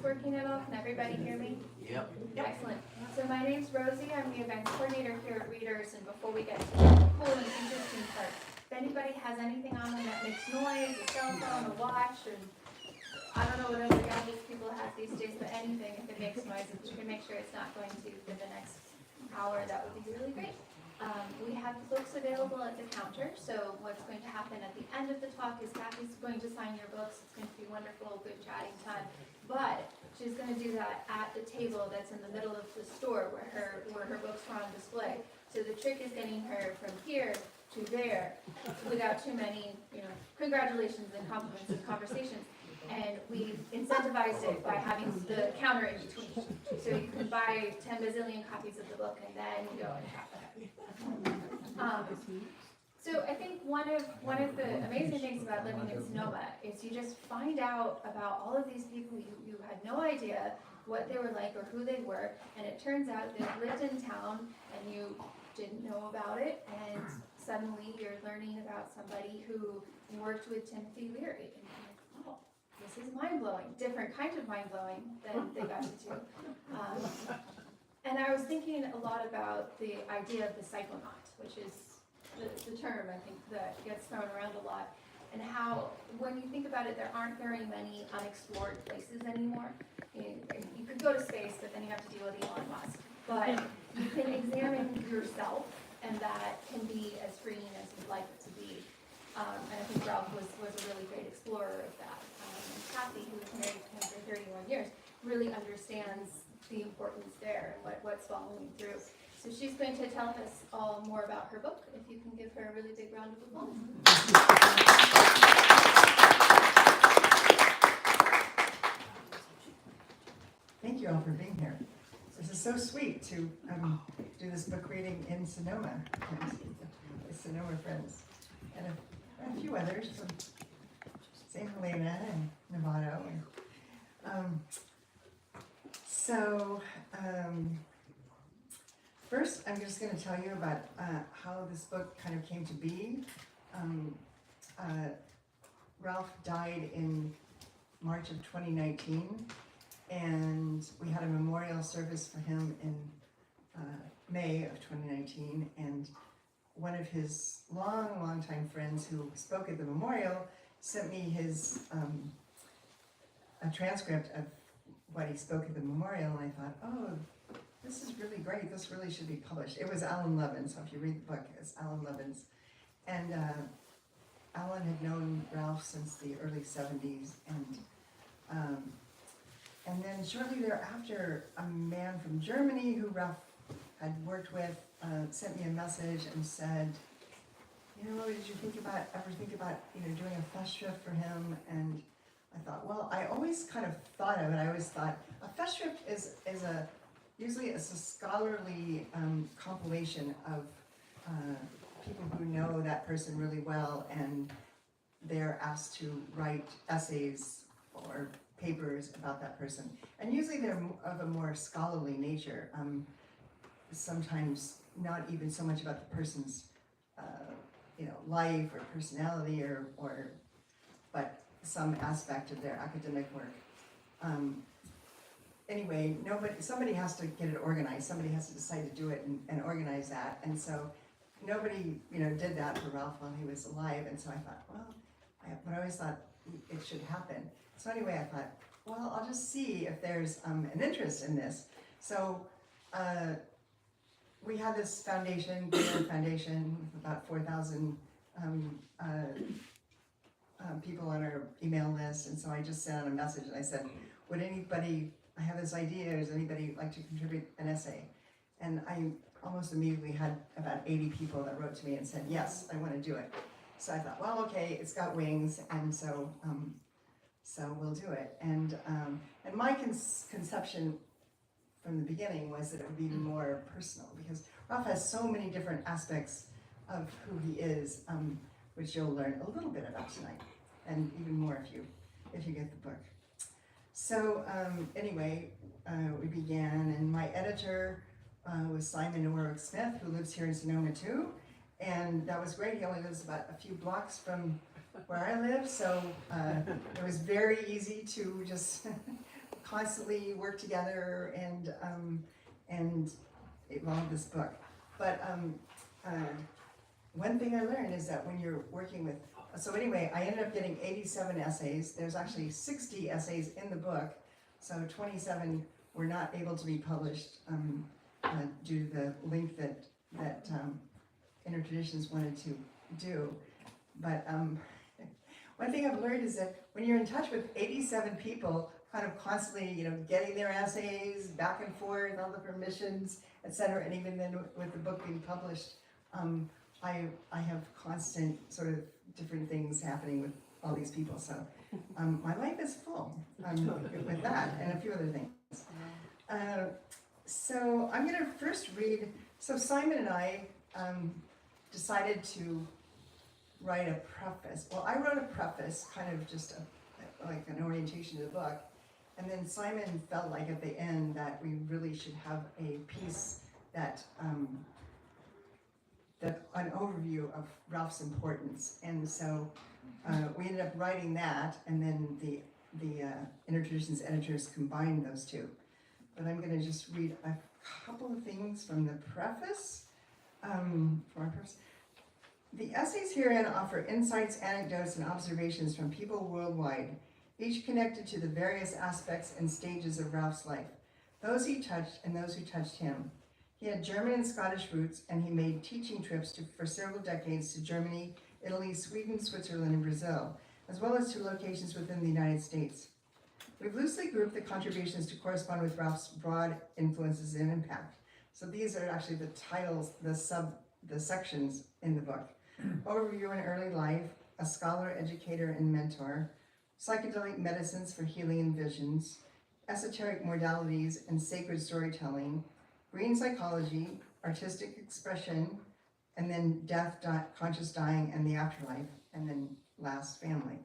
working at all? Can everybody hear me? Yep. Excellent. So my name's Rosie. I'm the events coordinator here at Readers, and before we get to the cool and interesting part, if anybody has anything on them that makes noise, a cell phone, a watch, or I don't know what other gadgets people have these days, but anything, if it makes noise, if you can make sure it's not going to for the next hour, that would be really great. We have the books available at the counter, so what's going to happen at the end of the talk is Cathy's going to sign your books. It's going to be wonderful, good chatting time, but she's going to do that at the table that's in the middle of the store where her books are on display. So the trick is getting her from here to there without too many, congratulations and compliments and conversations. And we incentivized it by having the counter in between. So you can buy 10 bazillion copies of the book and then you go and chat with her. So I think one of the amazing things about living in Sonoma is you just find out about all of these people you had no idea what they were like or who they were, and it turns out they lived in town and you didn't know about it, and suddenly you're learning about somebody who worked with Timothy Leary, and you're like, oh, this is mind-blowing, different kind of mind-blowing than they got to do. And I was thinking a lot about the idea of the psychonaut, which is the term, I think, that gets thrown around a lot, and how, when you think about it, there aren't very many unexplored places anymore. You could go to space, but then you have to deal with Elon Musk. But you can examine yourself, and that can be as freeing as you'd like it to be. And I think Ralph was a really great explorer of that. And Cathy, who was married to him for 31 years, really understands the importance there and what's following through. So she's going to tell us all more about her book. If you can give her a really big round of applause. Thank you all for being here. This is so sweet to do this book reading in Sonoma with Sonoma friends and a few others from St. Helena and Novato. First, I'm just going to tell you about how this book kind of came to be. Ralph died in March of 2019, and we had a memorial service for him in May of 2019, and one of his long-time friends who spoke at the memorial sent me his a transcript of what he spoke at the memorial, and I thought, oh, this is really great. This really should be published. It was Alan Levin, so if you read the book, it's Alan Levin's. And Alan had known Ralph since the early 70s, and then shortly thereafter, a man from Germany who Ralph had worked with sent me a message and said, did you ever think about doing a festschrift for him? And I thought, well, I always kind of thought of it. I always thought a festschrift is usually it's a scholarly compilation of people who know that person really well, and they're asked to write essays or papers about that person. And usually they're of a more scholarly nature. Sometimes not even so much about the person's life or personality but some aspect of their academic work. Anyway, somebody has to get it organized. Somebody has to decide to do it and organize that. And so nobody, did that for Ralph while he was alive. And so I thought, but I always thought it should happen. So anyway, I thought, well, I'll just see if there's an interest in this. So we had this foundation, foundation, with about 4,000 people on our email list. And so I just sent out a message and I said, would anybody, I have this idea, does anybody like to contribute an essay? And I almost immediately had about 80 people that wrote to me and said, yes, I want to do it. So I thought, well, okay, it's got wings, and so we'll do it. And my conception from the beginning was that it would be more personal, because Ralph has so many different aspects of who he is, which you'll learn a little bit about tonight, and even more if you get the book. So anyway, we began, and my editor was Simon Norwick Smith, who lives here in Sonoma too, and that was great. He only lives about a few blocks from where I live, so it was very easy to just constantly work together and evolve this book. But one thing I learned is that when you're working with, so anyway, I ended up getting 87 essays. There's actually 60 essays in the book, so 27 were not able to be published due to the length that Intertraditions wanted to do. But one thing I've learned is that when you're in touch with 87 people, kind of constantly, you know, getting their essays back and forth, all the permissions, etc., and even then with the book being published, I have constant sort of different things happening with all these people. So my life is full with that and a few other things. So I'm going to first read. So Simon and I decided to write a preface. Well, I wrote a preface, kind of just like an orientation to the book, and then Simon felt like at the end that we really should have a piece that an overview of Ralph's importance. And so we ended up writing that, and then the Intertraditions editors combined those two. But I'm going to just read a couple of things from the preface. The essays herein offer insights, anecdotes, and observations from people worldwide, each connected to the various aspects and stages of Ralph's life, those he touched and those who touched him. He had German and Scottish roots, and he made teaching trips for several decades to Germany, Italy, Sweden, Switzerland, and Brazil, as well as to locations within the United States. We've loosely grouped the contributions to correspond with Ralph's broad influences and impact. So these are actually the titles, the sections in the book. Overview in early life, a scholar, educator, and mentor, psychedelic medicines for healing and visions, esoteric modalities and sacred storytelling, green psychology, artistic expression, and then death, conscious dying, and the afterlife, and then last, family.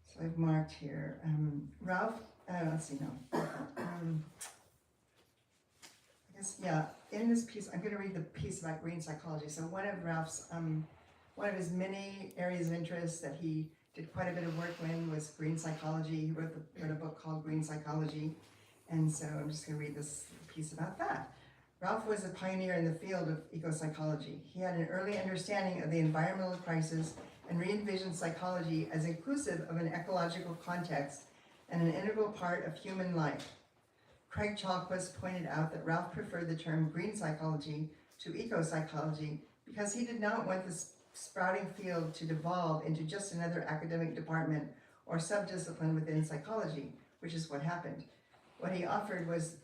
So I've marked here, Ralph, let's see, no. I guess, yeah, in this piece, I'm going to read the piece about green psychology. So one of Ralph's, one of his many areas of interest that he did quite a bit of work in was green psychology. He wrote a book called Green Psychology. And so I'm just going to read this piece about that. Ralph was a pioneer in the field of ecopsychology. He had an early understanding of the environmental crisis and re-envisioned psychology as inclusive of an ecological context and an integral part of human life. Craig Chalkwist pointed out that Ralph preferred the term green psychology to ecopsychology because he did not want the sprouting field to devolve into just another academic department or subdiscipline within psychology, which is what happened. What he offered was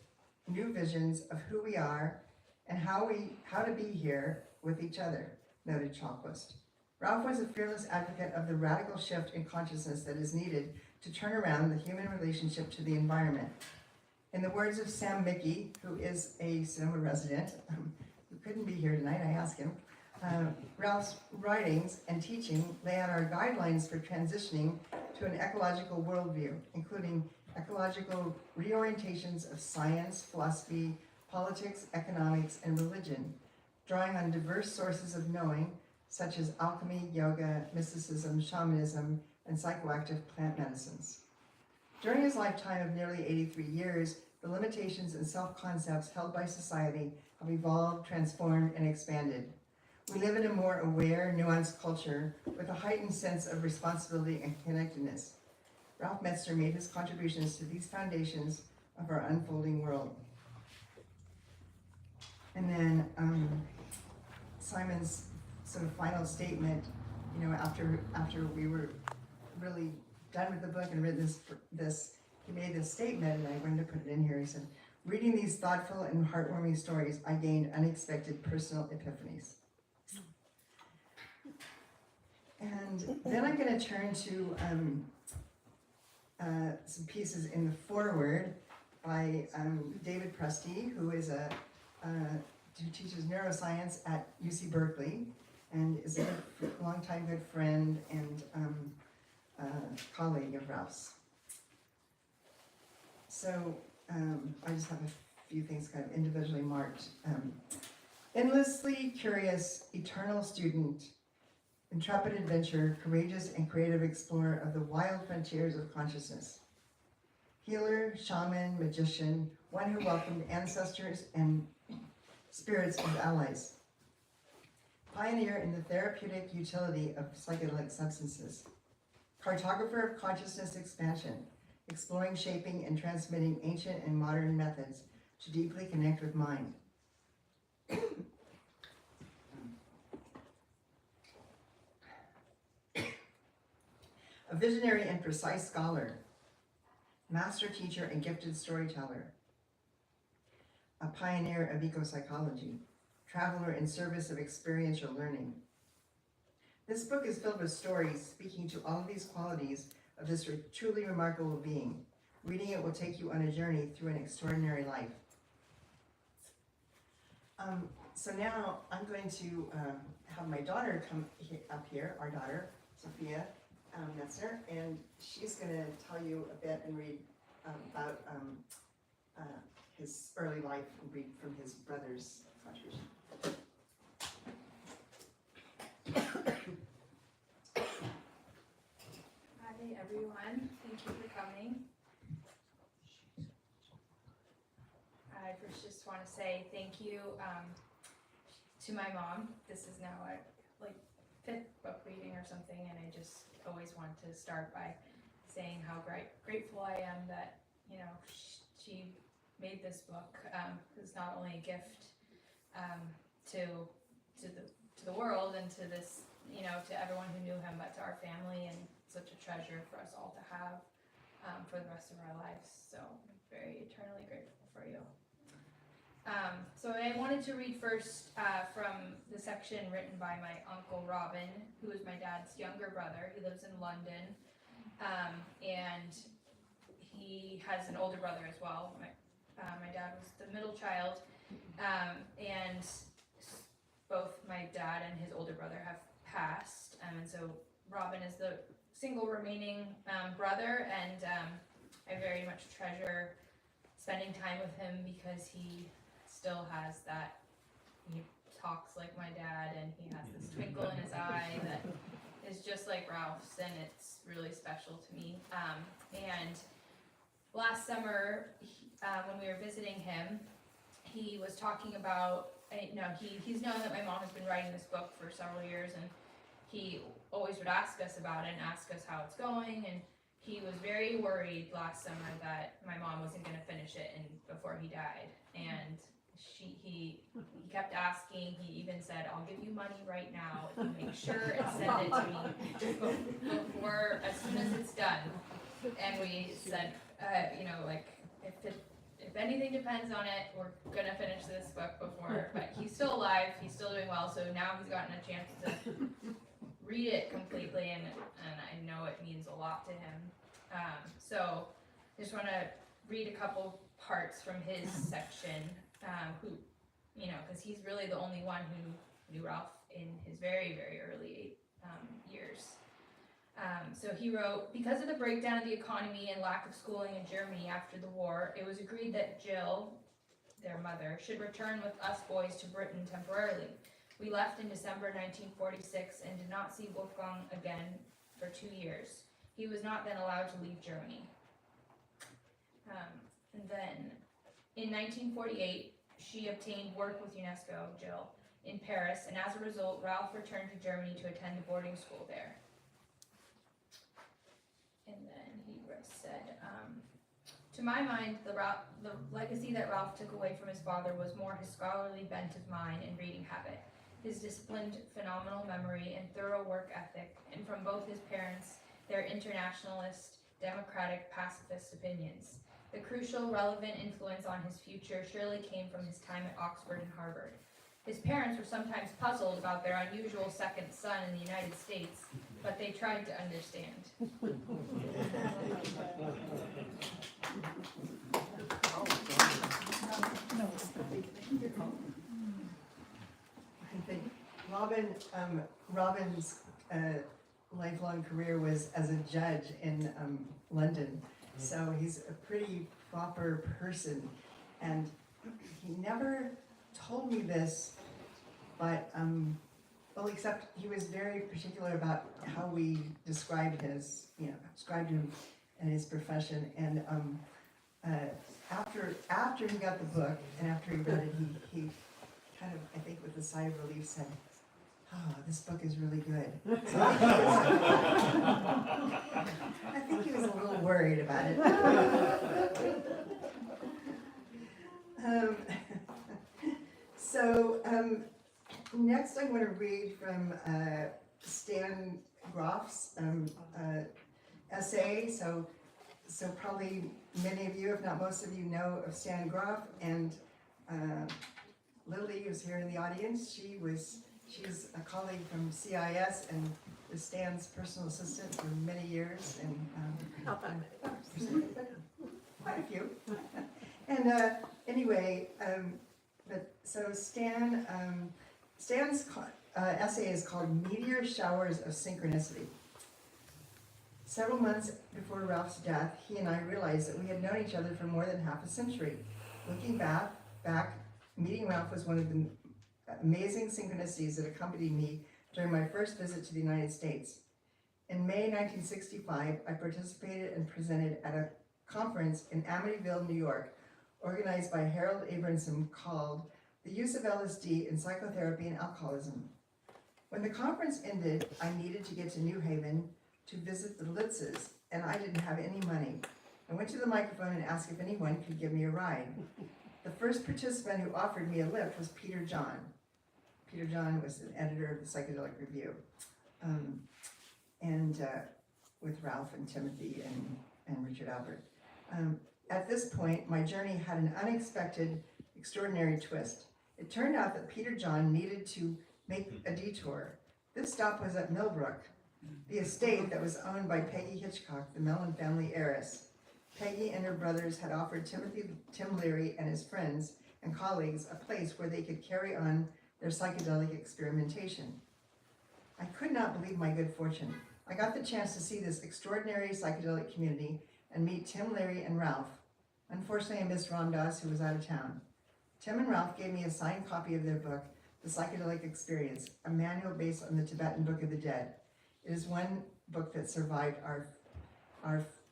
new visions of who we are and how to be here with each other, noted Chalkwist. Ralph was a fearless advocate of the radical shift in consciousness that is needed to turn around the human relationship to the environment. In the words of Sam Mickey, who is a Sonoma resident, who couldn't be here tonight, I asked him, Ralph's writings and teaching lay out our guidelines for transitioning to an ecological worldview, including ecological reorientations of science, philosophy, politics, economics, and religion, drawing on diverse sources of knowing, such as alchemy, yoga, mysticism, shamanism, and psychoactive plant medicines. During his lifetime of nearly 83 years, the limitations and self-concepts held by society have evolved, transformed, and expanded. We live in a more aware, nuanced culture with a heightened sense of responsibility and connectedness. Ralph Metzner made his contributions to these foundations of our unfolding world. And then Simon's sort of final statement, you know, after we were really done with the book and read this, he made this statement, and I wanted to put it in here. He said, "Reading these thoughtful and heartwarming stories, I gained unexpected personal epiphanies." And then I'm going to turn to some pieces in the foreword by David Presti, who teaches neuroscience at UC Berkeley and is a longtime good friend and colleague of Ralph's. So I just have a few things kind of individually marked. Endlessly curious, eternal student, intrepid adventurer, courageous and creative explorer of the wild frontiers of consciousness. Healer, shaman, magician, one who welcomed ancestors and spirits as allies. Pioneer in the therapeutic utility of psychedelic substances. Cartographer of consciousness expansion, exploring, shaping, and transmitting ancient and modern methods to deeply connect with mind. A visionary and precise scholar, master teacher and gifted storyteller, a pioneer of ecopsychology, traveler in service of experiential learning. This book is filled with stories speaking to all of these qualities of this truly remarkable being. Reading it will take you on a journey through an extraordinary life. So now I'm going to have my daughter come up here, our daughter, Sophia Metzner, and she's going to tell you a bit and read about his early life and read from his brother's contribution. Hi everyone, thank you for coming. I first just want to say thank you to my mom. This is now a fifth book reading or something, and I just always want to start by saying how grateful I am that she made this book. It's not only a gift to the world and to this to everyone who knew him, but to our family, and such a treasure for us all to have for the rest of our lives. So I'm very eternally grateful for you. So I wanted to read first from the section written by my uncle Robin, who is my dad's younger brother. He lives in London, and he has an older brother as well. My dad was the middle child, and both my dad and his older brother have passed, and so Robin is the single remaining brother, and I very much treasure spending time with him because he still has that, he talks like my dad, and he has this twinkle in his eye that is just like Ralph's, and it's really special to me. And last summer, when we were visiting him, he was talking about, he's known that my mom has been writing this book for several years, and he always would ask us about it and ask us how it's going, and he was very worried last summer that my mom wasn't going to finish it before he died, and he kept asking. He even said, "I'll give you money right now if you make sure and send it to me before, as soon as it's done." And we said, if anything depends on it, we're gonna finish this book before. But he's still alive. He's still doing well. So now he's gotten a chance to read it completely, and I know it means a lot to him. So I just want to read a couple parts from his section. Because he's really the only one who knew Ralph in his very, very early years. So he wrote, because of the breakdown of the economy and lack of schooling in Germany after the war, it was agreed that Jill, their mother, should return with us boys to Britain temporarily. We left in December 1946 and did not see Wolfgang again for 2 years. He was not then allowed to leave Germany. And then in 1948, she obtained work with UNESCO, Jill, in Paris, and as a result, Ralph returned to Germany to attend a boarding school there. And then he said, to my mind, the legacy that Ralph took away from his father was more his scholarly bent of mind and reading habit, his disciplined, phenomenal memory and thorough work ethic, and from both his parents, their internationalist, democratic, pacifist opinions. The crucial, relevant influence on his future surely came from his time at Oxford and Harvard. His parents were sometimes puzzled about their unusual second son in the United States, but they tried to understand. I think Robin's lifelong career was as a judge in London, so he's a pretty proper person, and he never told me this but, well, except he was very particular about how we described described him and his profession. And after he got the book and after he read it, he kind of, I think with a sigh of relief said, "Oh, this book is really good." So I think he was a little worried about it. Next I'm going to read from Stan Groff's essay. So probably many of you, if not most of you, know of Stan Groff, and Lily is here in the audience. She's a colleague from CIS and was Stan's personal assistant for many years, and Not that many. quite a few. And anyway, Stan's essay is called "Meteor Showers of Synchronicity." Several months before Ralph's death, he and I realized that we had known each other for more than half a century. Looking back, meeting Ralph was one of the amazing synchronicities that accompanied me during my first visit to the United States. In May 1965, I participated and presented at a conference in Amityville, New York, organized by Harold Abramson, called "The Use of LSD in Psychotherapy and Alcoholism." When the conference ended, I needed to get to New Haven to visit the Litzes, and I didn't have any money. I went to the microphone and asked if anyone could give me a ride. The first participant who offered me a lift was Peter John. Peter John was an editor of the Psychedelic Review, with Ralph and Timothy and Richard Alpert. At this point, my journey had an unexpected, extraordinary twist. It turned out that Peter John needed to make a detour. This stop was at Millbrook, the estate that was owned by Peggy Hitchcock, the Mellon family heiress. Peggy and her brothers had offered Tim Leary and his friends and colleagues a place where they could carry on their psychedelic experimentation. I could not believe my good fortune. I got the chance to see this extraordinary psychedelic community and meet Tim Leary and Ralph. Unfortunately, I missed Ram Dass, who was out of town. Tim and Ralph gave me a signed copy of their book, The Psychedelic Experience, a manual based on the Tibetan Book of the Dead. It is one book that survived our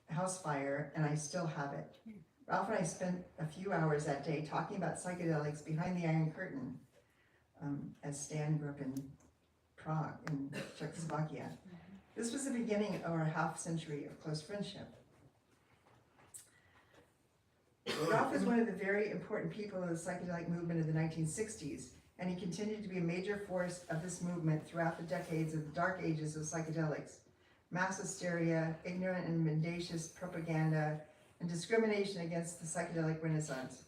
house fire, and I still have it. Ralph and I spent a few hours that day talking about psychedelics behind the Iron Curtain, as Stan grew up in Prague, in Czechoslovakia. This was the beginning of our half century of close friendship. Ralph is one of the very important people of the psychedelic movement of the 1960s, and he continued to be a major force of this movement throughout the decades of the dark ages of psychedelics, mass hysteria, ignorant and mendacious propaganda, and discrimination against the psychedelic renaissance.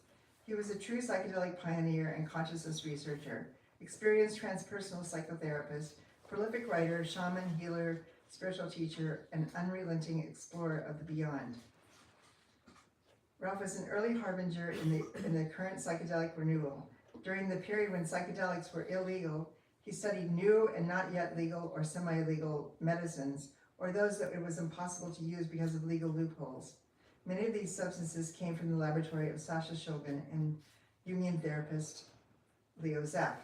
He was a true psychedelic pioneer and consciousness researcher, experienced transpersonal psychotherapist, prolific writer, shaman, healer, spiritual teacher, and unrelenting explorer of the beyond. Ralph was an early harbinger in the current psychedelic renewal. During the period when psychedelics were illegal, he studied new and not yet legal or semi-legal medicines, or those that it was impossible to use because of legal loopholes. Many of these substances came from the laboratory of Sasha Shulgin and Jungian therapist Leo Zeck.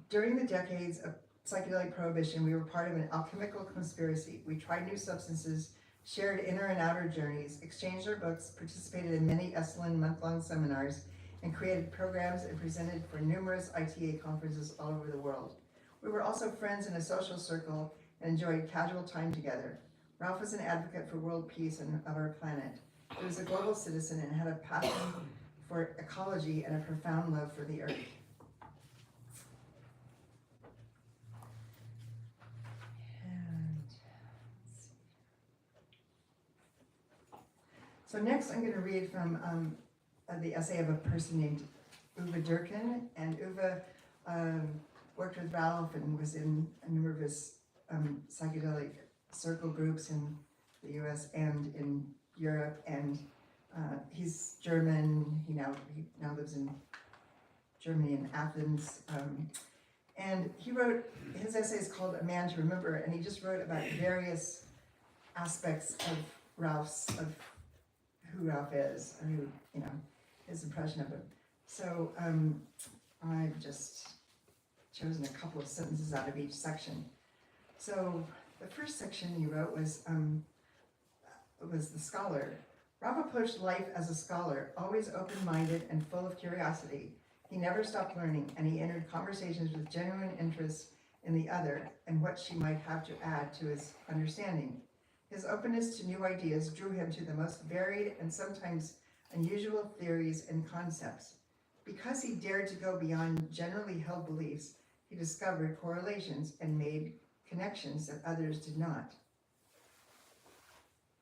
During the decades of psychedelic prohibition, we were part of an alchemical conspiracy. We tried new substances, shared inner and outer journeys, exchanged our books, participated in many Esalen month-long seminars, and created programs and presented for numerous ITA conferences all over the world. We were also friends in a social circle and enjoyed casual time together. Ralph was an advocate for world peace and of our planet. He was a global citizen and had a passion for ecology and a profound love for the earth. So next I'm going to read from the essay of a person named Uwe Durkin. And Uwe worked with Ralph and was in a number of his psychedelic circle groups in the US and in Europe. And he's German. He now lives in Germany, in Athens. And he wrote, his essay is called A Man to Remember, and he just wrote about various aspects of who Ralph is, and his impression of him. So I've just chosen a couple of sentences out of each section. So the first section you wrote was the scholar. Ralph approached life as a scholar, always open-minded and full of curiosity. He never stopped learning, and he entered conversations with genuine interest in the other and what she might have to add to his understanding. His openness to new ideas drew him to the most varied and sometimes unusual theories and concepts. Because he dared to go beyond generally held beliefs, he discovered correlations and made connections that others did not.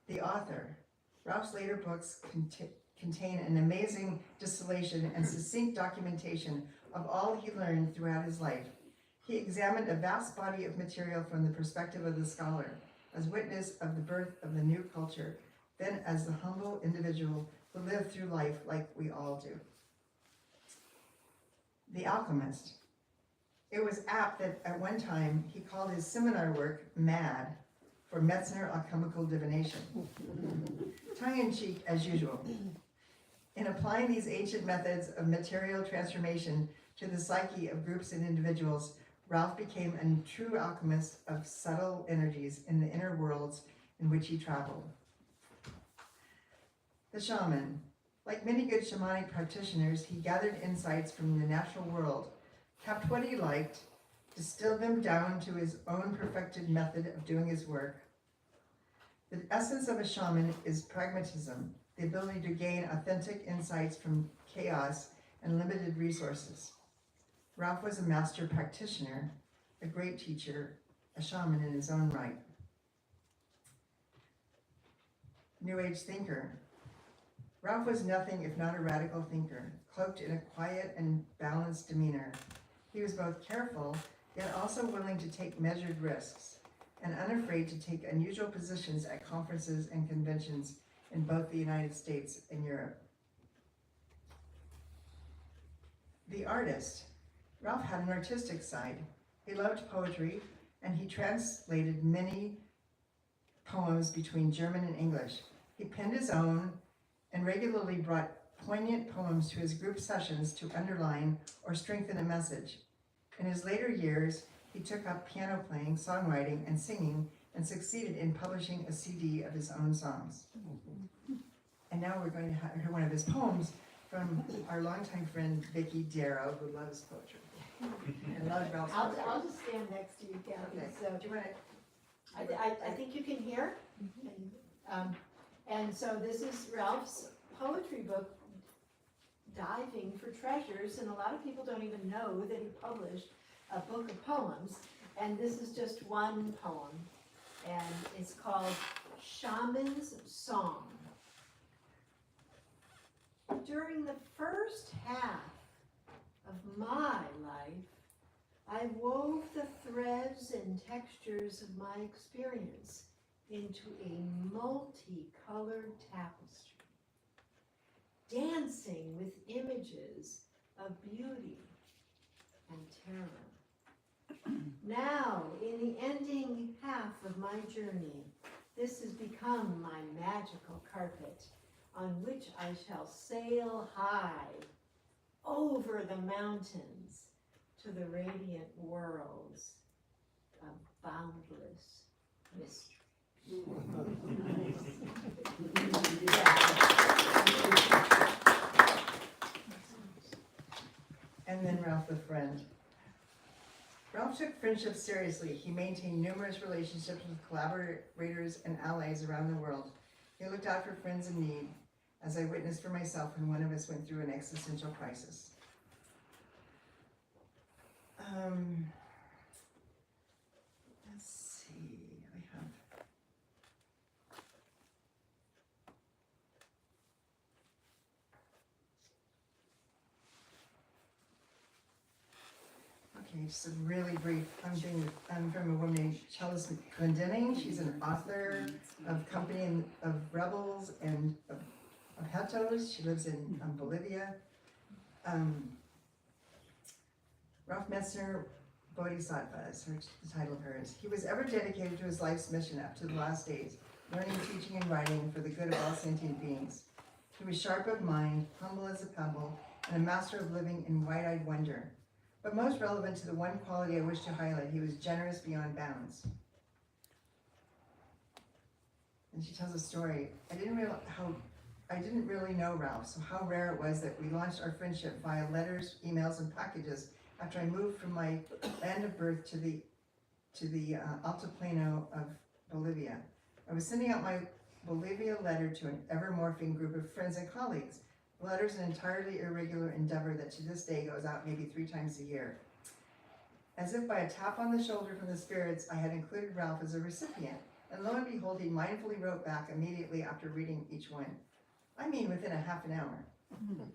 The author. Ralph's later books contain an amazing distillation and succinct documentation of all he learned throughout his life. He examined a vast body of material from the perspective of the scholar, as witness of the birth of the new culture, then as the humble individual who lived through life like we all do. The Alchemist. It was apt that at one time he called his seminar work MAD, for Metzner alchemical divination. Tongue-in-cheek as usual. In applying these ancient methods of material transformation to the psyche of groups and individuals, Ralph became a true alchemist of subtle energies in the inner worlds in which he traveled. The shaman. Like many good shamanic practitioners, he gathered insights from the natural world, kept what he liked, distilled them down to his own perfected method of doing his work. The essence of a shaman is pragmatism, the ability to gain authentic insights from chaos and limited resources. Ralph was a master practitioner, a great teacher, a shaman in his own right. New Age thinker. Ralph was nothing if not a radical thinker, cloaked in a quiet and balanced demeanor. He was both careful, yet also willing to take measured risks, and unafraid to take unusual positions at conferences and conventions in both the United States and Europe. The artist. Ralph had an artistic side. He loved poetry, and he translated many poems between German and English. He penned his own and regularly brought poignant poems to his group sessions to underline or strengthen a message. In his later years, he took up piano playing, songwriting, and singing, and succeeded in publishing a CD of his own songs. And now we're going to hear one of his poems from our longtime friend, Vicki Darrow, who loves poetry. And loves Ralph's poetry. I'll just stand next to you, Cathy. Okay. So Do you want I think you can hear. And so this is Ralph's poetry book, Diving for Treasures, and a lot of people don't even know that he published a book of poems, and this is just one poem, and it's called Shaman's Song. During the first half of my life, I wove the threads and textures of my experience into a multicolored tapestry, dancing with images of beauty and terror. Now, in the ending half of my journey, this has become my magical carpet on which I shall sail high over the mountains to the radiant worlds of boundless mystery. And then Ralph the friend. Ralph took friendship seriously. He maintained numerous relationships with collaborators and allies around the world. He looked out for friends in need, as I witnessed for myself when one of us went through an existential crisis. Let's see, I have... Okay, just a really brief, I'm from a woman named Chalice Glendenning. She's an author of Company of Rebels and of Hetos. She lives in Bolivia. Ralph Metzner, Bodhisattva is the title of hers. He was ever dedicated to his life's mission up to the last days, learning, teaching, and writing for the good of all sentient beings. He was sharp of mind, humble as a pebble, and a master of living in wide-eyed wonder. But most relevant to the one quality I wish to highlight, he was generous beyond bounds. And she tells a story. I didn't really know Ralph, so how rare it was that we launched our friendship via letters, emails, and packages after I moved from my land of birth to the Altiplano of Bolivia. I was sending out my Bolivia letter to an ever-morphing group of friends and colleagues. The letter is an entirely irregular endeavor that to this day goes out maybe 3 times a year. As if by a tap on the shoulder from the spirits, I had included Ralph as a recipient, and lo and behold, he mindfully wrote back immediately after reading each one. I mean, within a half an hour.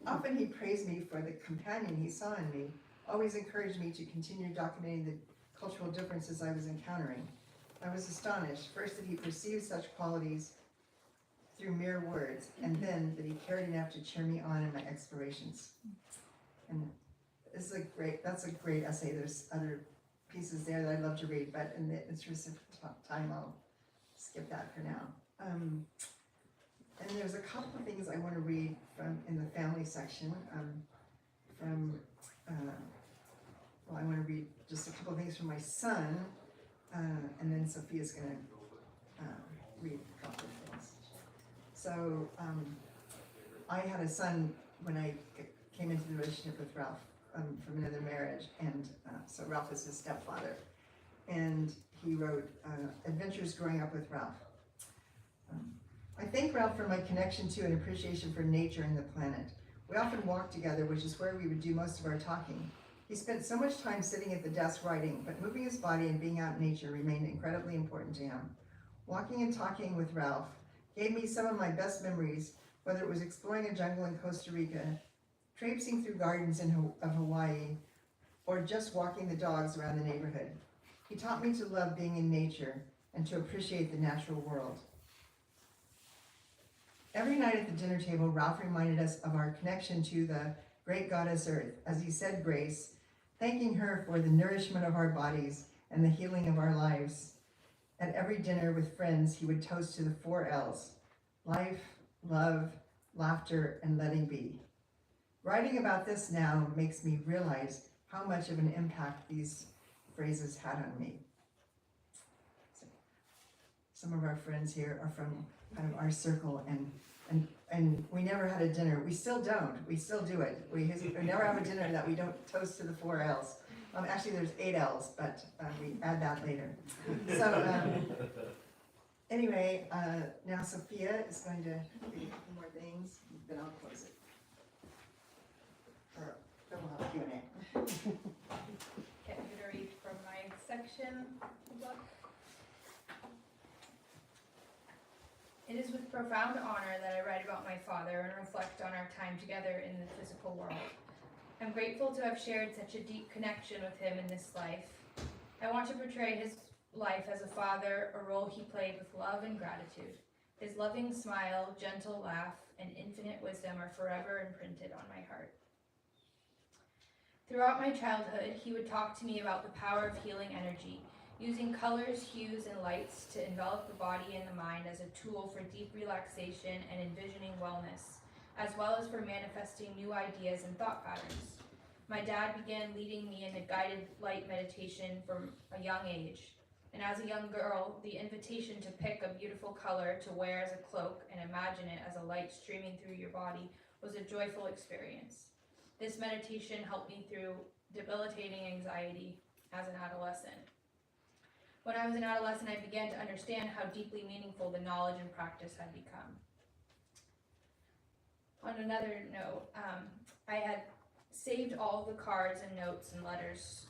Often he praised me for the companion he saw in me, always encouraged me to continue documenting the cultural differences I was encountering. I was astonished, first that he perceived such qualities through mere words, and then that he cared enough to cheer me on in my explorations. And that's a great essay. There's other pieces there that I'd love to read, but in the interest of time, I'll skip that for now. And there's a couple of things I want to read from in the family section. I want to read just a couple of things from my son, and then Sophia's going to read a couple of things. So I had a son when I came into the relationship with Ralph from another marriage, and so Ralph is his stepfather. And he wrote Adventures Growing Up with Ralph. I thank Ralph for my connection to and appreciation for nature and the planet. We often walked together, which is where we would do most of our talking. He spent so much time sitting at the desk writing, but moving his body and being out in nature remained incredibly important to him. Walking and talking with Ralph gave me some of my best memories, whether it was exploring a jungle in Costa Rica, traipsing through gardens of Hawaii, or just walking the dogs around the neighborhood. He taught me to love being in nature and to appreciate the natural world. Every night at the dinner table, Ralph reminded us of our connection to the great goddess Earth, as he said grace, thanking her for the nourishment of our bodies and the healing of our lives. At every dinner with friends, he would toast to the 4 L's: life, love, laughter, and letting be. Writing about this now makes me realize how much of an impact these phrases had on me. So, some of our friends here are from kind of our circle, and we never had a dinner. We still don't. We still do it. We never have a dinner that we don't toast to the 4 L's. Actually, there's 8 L's, but we add that later. So anyway, now Sophia is going to read a couple more things, then I'll close it. Or then we'll have Q&A. Okay, I'm going to read from my section of the book. It is with profound honor that I write about my father and reflect on our time together in the physical world. I'm grateful to have shared such a deep connection with him in this life. I want to portray his life as a father, a role he played with love and gratitude. His loving smile, gentle laugh, and infinite wisdom are forever imprinted on my heart. Throughout my childhood, he would talk to me about the power of healing energy, using colors, hues, and lights to envelop the body and the mind as a tool for deep relaxation and envisioning wellness, as well as for manifesting new ideas and thought patterns. My dad began leading me in a guided light meditation from a young age. And as a young girl, the invitation to pick a beautiful color to wear as a cloak and imagine it as a light streaming through your body was a joyful experience. This meditation helped me through debilitating anxiety as an adolescent. When I was an adolescent, I began to understand how deeply meaningful the knowledge and practice had become. On another note, I had saved all the cards and notes and letters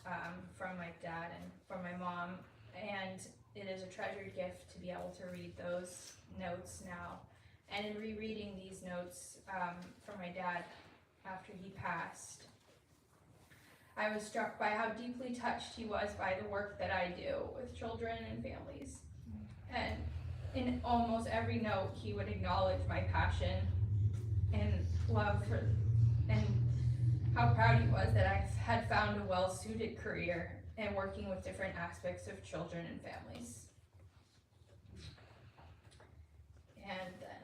from my dad and from my mom, and it is a treasured gift to be able to read those notes now. And in rereading these notes from my dad after he passed, I was struck by how deeply touched he was by the work that I do with children and families. And in almost every note, he would acknowledge my passion and love for, and how proud he was that I had found a well-suited career in working with different aspects of children and families. And then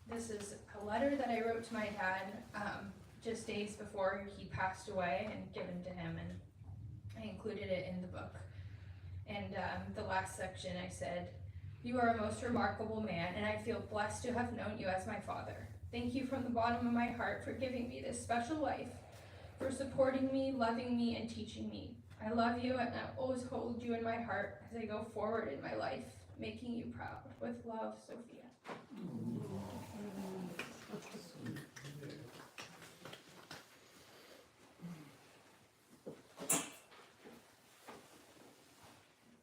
this is a letter that I wrote to my dad just days before he passed away and given to him, and I included it in the book. And the last section I said, "You are a most remarkable man, and I feel blessed to have known you as my father. Thank you from the bottom of my heart for giving me this special life, for supporting me, loving me, and teaching me. I love you, and I always hold you in my heart as I go forward in my life, making you proud. With love, Sophia."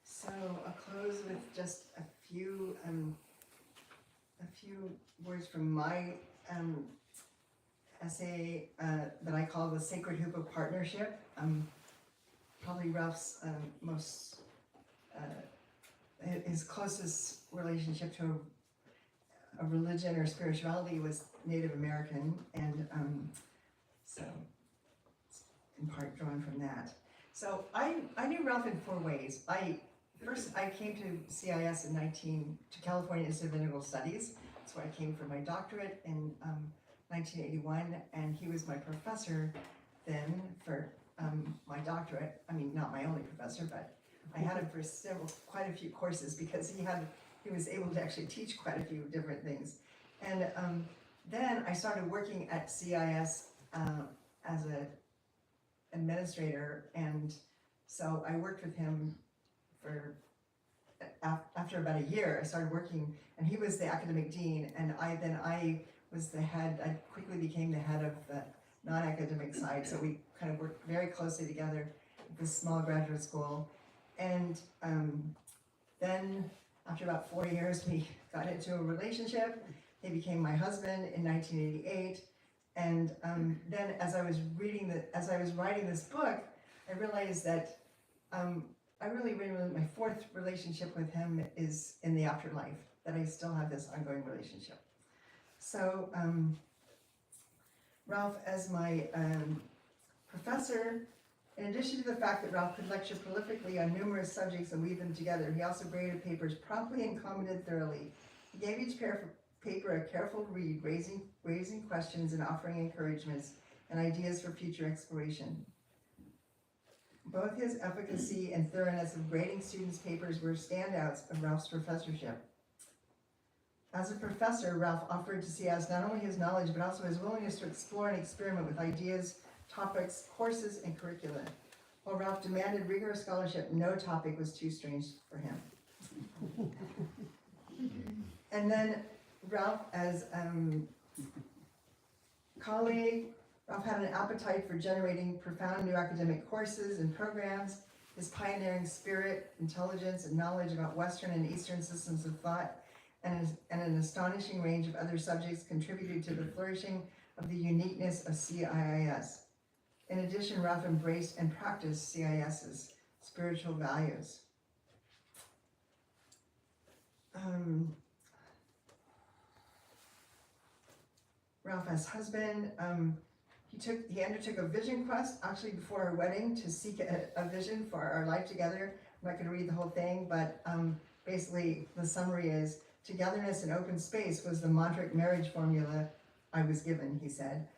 So I'll close with just a few words from my essay that I call the Sacred Hoop of Partnership. Probably Ralph's his closest relationship to a religion or spirituality was Native American, and so it's in part drawn from that. So I knew Ralph in 4 ways. First, I came to CIS to California Institute of Integral Studies. That's where I came for my doctorate in 1981, and he was my professor then for my doctorate. I mean, not my only professor, but I had him for quite a few courses because he was able to actually teach quite a few different things. And then I started working at CIS as an administrator, and so I worked with him after about a year. I started working, and he was the academic dean, and I was the head. I quickly became the head of the non-academic side, so we kind of worked very closely together at this small graduate school. And then after about 4 years, we got into a relationship. He became my husband in 1988. And then as I was writing this book, I realized that my 4th relationship with him is in the afterlife, that I still have this ongoing relationship. So Ralph, as my professor, in addition to the fact that Ralph could lecture prolifically on numerous subjects and weave them together, he also graded papers promptly and commented thoroughly. He gave each paper a careful read, raising questions and offering encouragements and ideas for future exploration. Both his efficacy and thoroughness of grading students' papers were standouts of Ralph's professorship. As a professor, Ralph offered to CIS not only his knowledge, but also his willingness to explore and experiment with ideas, topics, courses, and curricula. While Ralph demanded rigorous scholarship, no topic was too strange for him. And then Ralph, as colleague, Ralph had an appetite for generating profound new academic courses and programs. His pioneering spirit, intelligence, and knowledge about Western and Eastern systems of thought, and an astonishing range of other subjects contributed to the flourishing of the uniqueness of CIIS. In addition, Ralph embraced and practiced CIS's spiritual values. Ralph, as husband, he undertook a vision quest actually before our wedding to seek a vision for our life together. I'm not going to read the whole thing, but basically the summary is, togetherness and open space was the mantric marriage formula I was given, he said.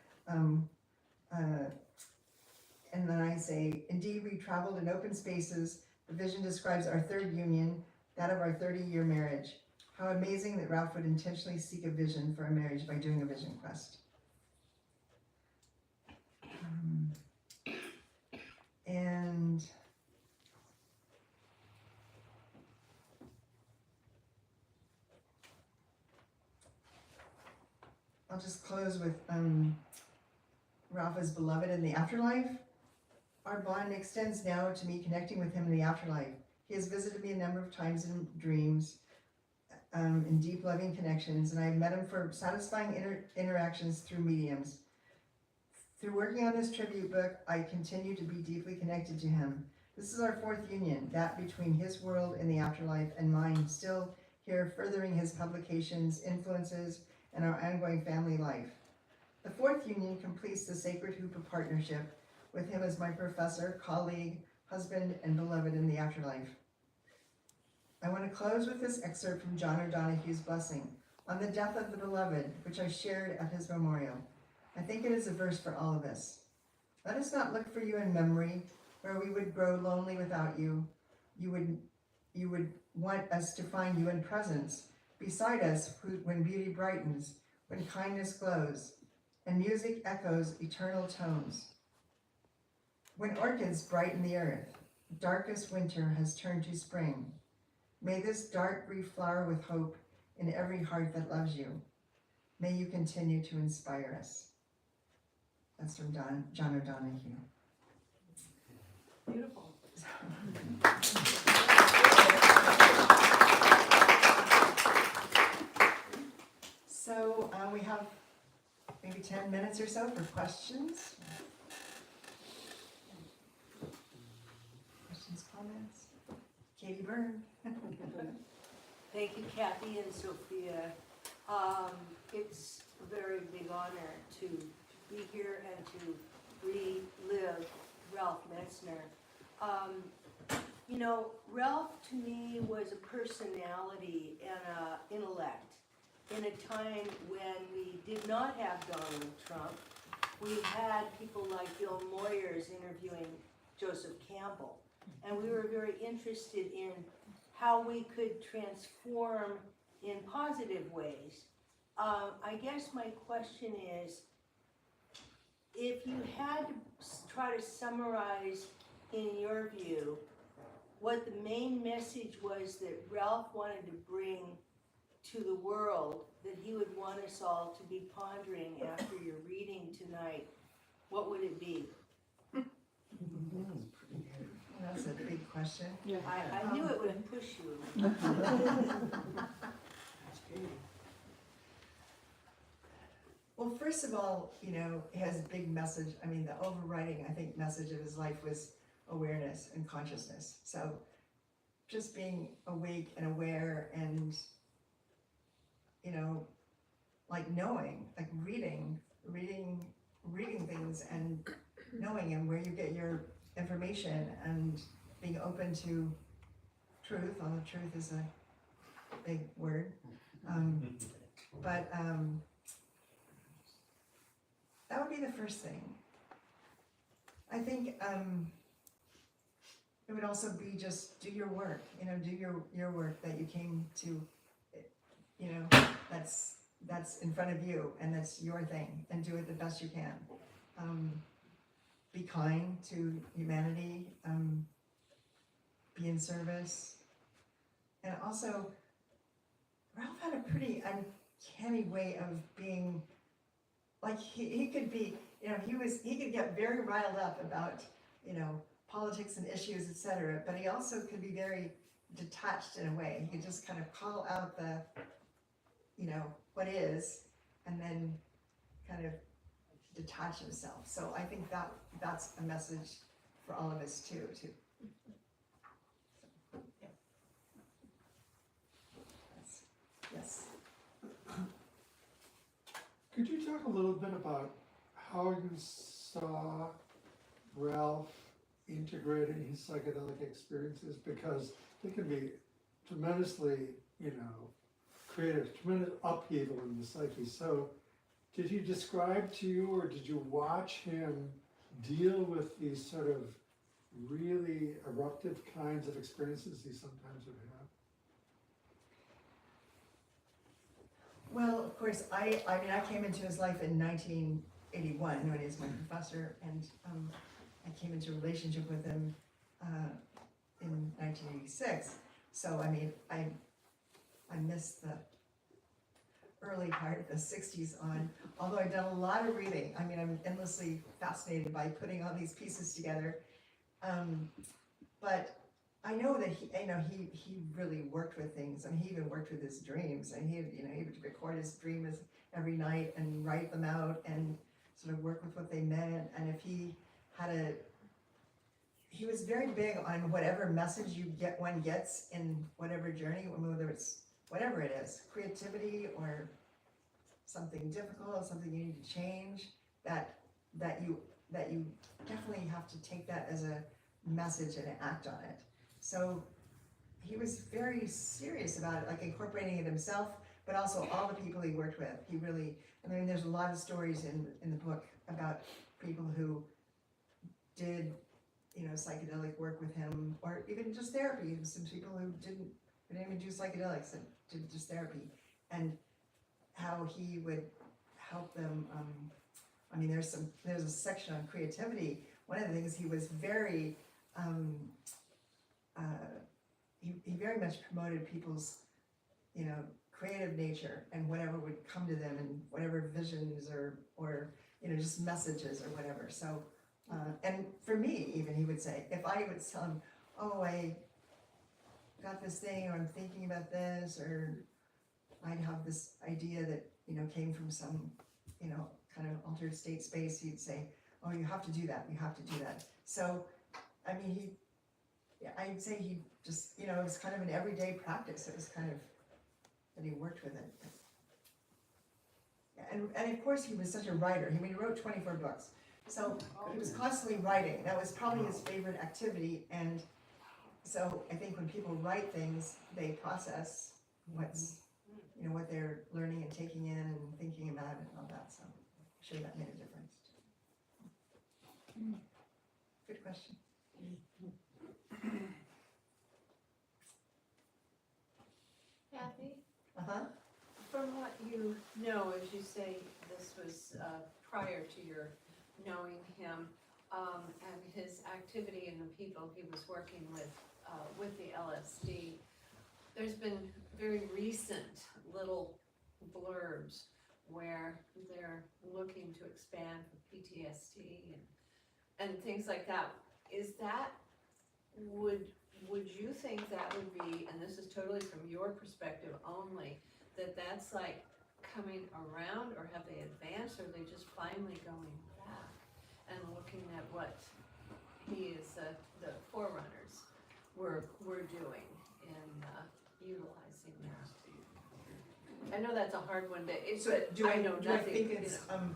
And then I say, indeed, we traveled in open spaces. The vision describes our 3rd union, that of our 30-year marriage. How amazing that Ralph would intentionally seek a vision for a marriage by doing a vision quest. And I'll just close with Ralph is beloved in the afterlife. Our bond extends now to me connecting with him in the afterlife. He has visited me a number of times in dreams, in deep loving connections, and I have met him for satisfying interactions through mediums. Through working on this tribute book, I continue to be deeply connected to him. This is our 4th union, that between his world in the afterlife and mine, still here furthering his publications, influences, and our ongoing family life. The 4th union completes the sacred hoop of partnership with him as my professor, colleague, husband, and beloved in the afterlife. I want to close with this excerpt from John O'Donohue's blessing on the death of the beloved, which I shared at his memorial. I think it is a verse for all of us. Let us not look for you in memory, where we would grow lonely without you. You would want us to find you in presence, beside us when beauty brightens, when kindness glows, and music echoes eternal tones. When orchids brighten the earth, darkest winter has turned to spring. May this dark brief flower with hope in every heart that loves you. May you continue to inspire us. That's from John O'Donohue. Beautiful. So we have maybe 10 minutes or so for questions. Questions, comments? Katie Byrne. Thank you, Cathy and Sophia. It's a very big honor to be here and to relive Ralph Metzner. You know, Ralph to me was a personality and an intellect in a time when we did not have Donald Trump. We had people like Bill Moyers interviewing Joseph Campbell, and we were very interested in how we could transform in positive ways. I guess my question is, if you had to try to summarize in your view what the main message was that Ralph wanted to bring to the world, that he would want us all to be pondering after your reading tonight, what would it be? That's a big question. I knew it would push you. Well, first of all, you know, he has a big message. I mean, the overriding, I think, message of his life was awareness and consciousness. So just being awake and aware and, you know, like knowing, like reading things and knowing and where you get your information and being open to truth, although truth is a big word. That would be the first thing. I think it would also be just do your work, you know, do your work that you came to, you know, that's in front of you and that's your thing, and do it the best you can. Be kind to humanity, be in service. And also, Ralph had a pretty uncanny way of being, like he could be, you know, he could get very riled up about, you know, politics and issues, etc. But he also could be very detached in a way. He could just kind of call out the, you know, what is, and then kind of detach himself. So I think that's a message for all of us too. Yes. Could you talk a little bit about how you saw Ralph integrating his psychedelic experiences? Because they can be tremendously, you know, creative, tremendous upheaval in the psyche. So did he describe to you, or did you watch him deal with these sort of really eruptive kinds of experiences he sometimes would have? Well, of course, I mean, I came into his life in 1981 when he was my professor, and I came into a relationship with him in 1986. So, I mean, I missed the early part of the 60s on, although I've done a lot of reading. I mean, I'm endlessly fascinated by putting all these pieces together. But I know that he really worked with things, and he even worked with his dreams, and he would record his dreams every night and write them out and sort of work with what they meant. And if he was very big on whatever message one gets in whatever journey, whether it's whatever it is, creativity or something difficult, something you need to change, that you definitely have to take that as a message and act on it. So he was very serious about it, like incorporating it himself, but also all the people he worked with. He really, I mean, there's a lot of stories in the book about people who did, you know, psychedelic work with him, or even just therapy. Some people who didn't even do psychedelics, and did just therapy, and how he would help them. I mean, there's a section on creativity. One of the things he was very, he very much promoted people's, you know, creative nature and whatever would come to them and whatever visions or you know, just messages or whatever. So, and for me, even he would say, if I would tell him, oh, I got this thing, or I'm thinking about this, or I'd have this idea that, you know, came from some, you know, kind of altered state space, he'd say, oh, you have to do that, you have to do that. So, I mean, I'd say he just, you know, it was kind of an everyday practice. It was kind of that he worked with it. And of course he was such a writer. I mean, he wrote 24 books. So he was constantly writing. That was probably his favorite activity. And so I think when people write things, they process what's, you know, what they're learning and taking in and thinking about and all that. So I'm sure that made a difference. Good question. Cathy? Uh-huh. From what you know, as you say, this was prior to your knowing him, and his activity and the people he was working with the LSD, there's been very recent little blurbs where they're looking to expand for PTSD and things like that. Is that, would you think that would be, and this is totally from your perspective only, that's like coming around, or have they advanced, or are they just finally going back and looking at what he is, the forerunners were doing in utilizing that? I know that's a hard one to, I know nothing. Do I think it's, I'm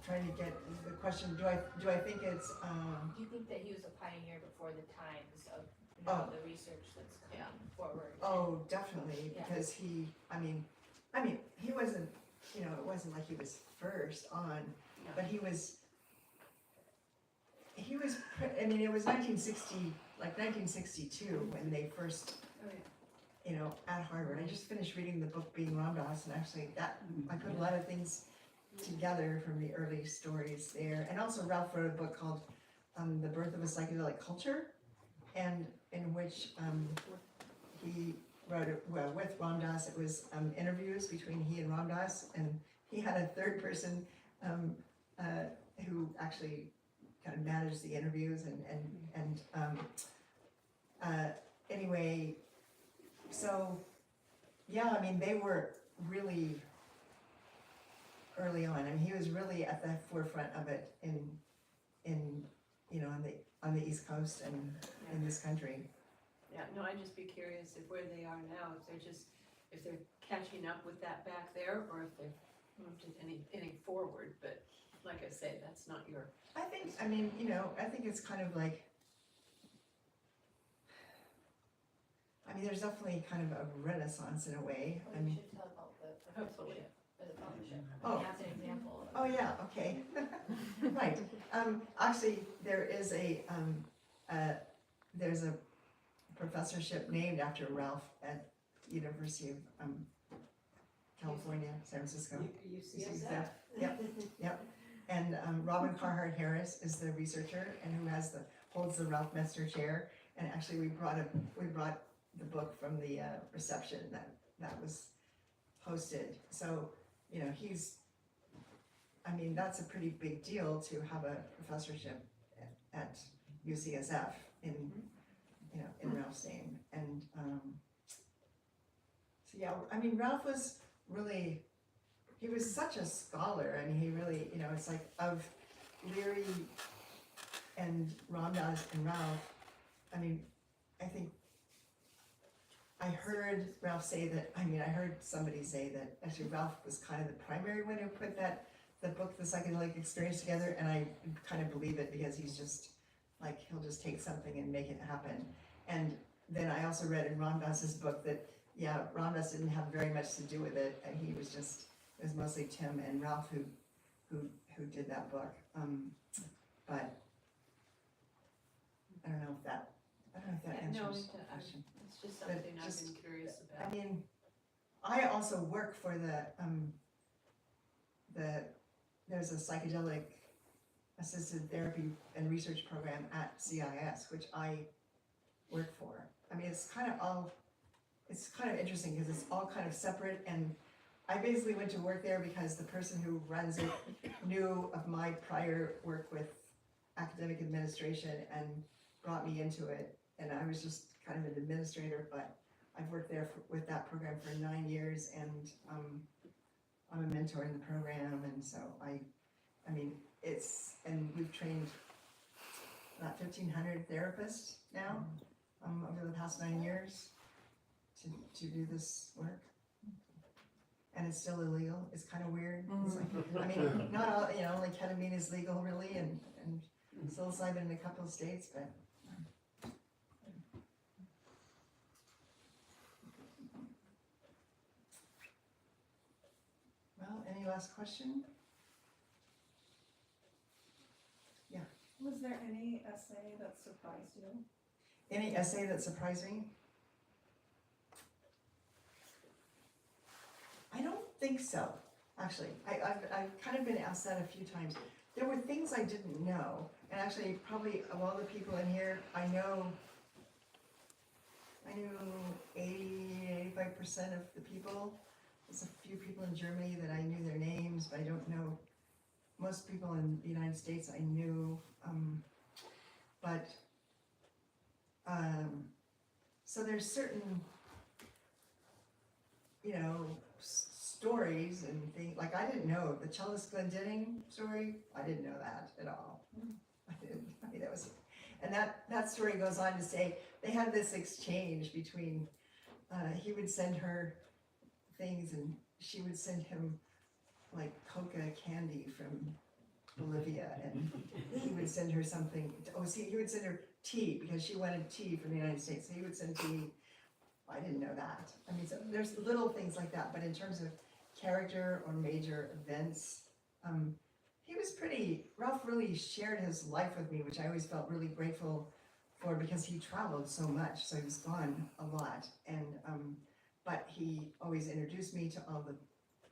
trying to get the question, do I think it's, Do you think that he was a pioneer before the times of, you know, the research that's coming forward? oh, definitely, Yeah. because he, I mean, he wasn't, you know, it wasn't like he was first on, but he was, I mean, it was 1962, when they first, you know, at Harvard. I just finished reading the book Being Ramdas, and actually I put a lot of things together from the early stories there. And also Ralph wrote a book called The Birth of a Psychedelic Culture, and in which he wrote it, well, with Ramdas. It was interviews between he and Ramdas, and he had a third person who actually kind of managed the interviews anyway, so yeah, I mean, they were really early on. I mean, he was really at the forefront of it in you know, on the East Coast and in this country. Yeah, no, I'd just be curious if where they are now, if they're catching up with that back there, or if they've moved it any forward, but like I say, that's not your. I think, I mean, you know, I think it's kind of like, I mean, there's definitely kind of a renaissance in a way. I We mean, should tell about the Hopefully. or the fellowship. Oh. That's an example. oh yeah, okay, right. Actually, there is there's a professorship named after Ralph at University of California, San Francisco. UCSF. Yep. And Robin Carhart Harris is the researcher and who holds the Ralph Metzner chair. And actually, we brought the book from the reception that was hosted. So, you know, I mean, that's a pretty big deal to have a professorship at UCSF in, you know, in Ralph's name. And so yeah, I mean, Ralph was really, he was such a scholar. I mean, he really, you know, it's like of Leary and Ramdas and Ralph, I mean, I think I heard Ralph say that, I mean, I heard somebody say that actually Ralph was kind of the primary one who put the book, The Psychedelic Experience, together, and I kind of believe it because he's just, like, he'll just take something and make it happen. And then I also read in Ramdas's book that yeah, Ramdas didn't have very much to do with it, and he was just, it was mostly Tim and Ralph who did that book. But I don't know if that No, answers the question. it's just But something I've just- been curious I about. mean, I also work for there's a psychedelic assisted therapy and research program at CIS, which I work for. I mean, it's kind of interesting because it's all kind of separate, and I basically went to work there because the person who runs it knew of my prior work with academic administration and brought me into it, and I was just kind of an administrator, but I've worked there with that program for 9 years, and I'm a mentor in the program, and so I mean, and we've trained about 1,500 therapists now, over the past 9 years to do this work. And it's still illegal. It's kind of weird. It's like, I mean, not all, only ketamine is legal really, and psilocybin in a couple of states, but. Well, any last question? Was there any essay that surprised you? Any essay that surprised me? I don't think so, actually. I've kind of been asked that a few times. There were things I didn't know, and actually probably of all the people in here, I knew 80-85% of the people. There's a few people in Germany that I knew their names, but I don't know. Most people in the United States I knew, so there's certain, stories and things, like I didn't know the cellist Glendinning story, I didn't know that at all. I didn't, I mean, and that story goes on to say, they had this exchange between, he would send her things and she would send him like coca candy from Bolivia, and he would send her something, he would send her tea because she wanted tea from the United States, so he would send tea. I didn't know that. I mean, so there's little things like that, but in terms of character or major events, he was Ralph really shared his life with me, which I always felt really grateful for because he traveled so much, so he was gone a lot, and but he always introduced me to all the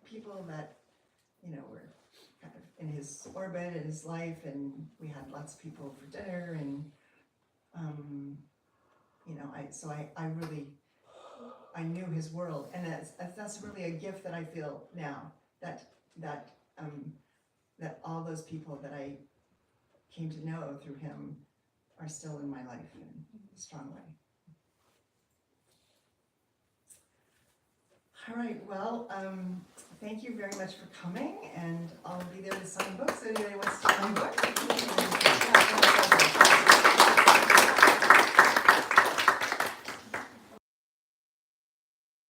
people that, were kind of in his orbit in his life, and we had lots of people for dinner, and I knew his world, and that's really a gift that I feel now, that all those people that I came to know through him are still in my life in a strong way. All right, well, thank you very much for coming, and I'll be there to sign books if anybody wants to sign books.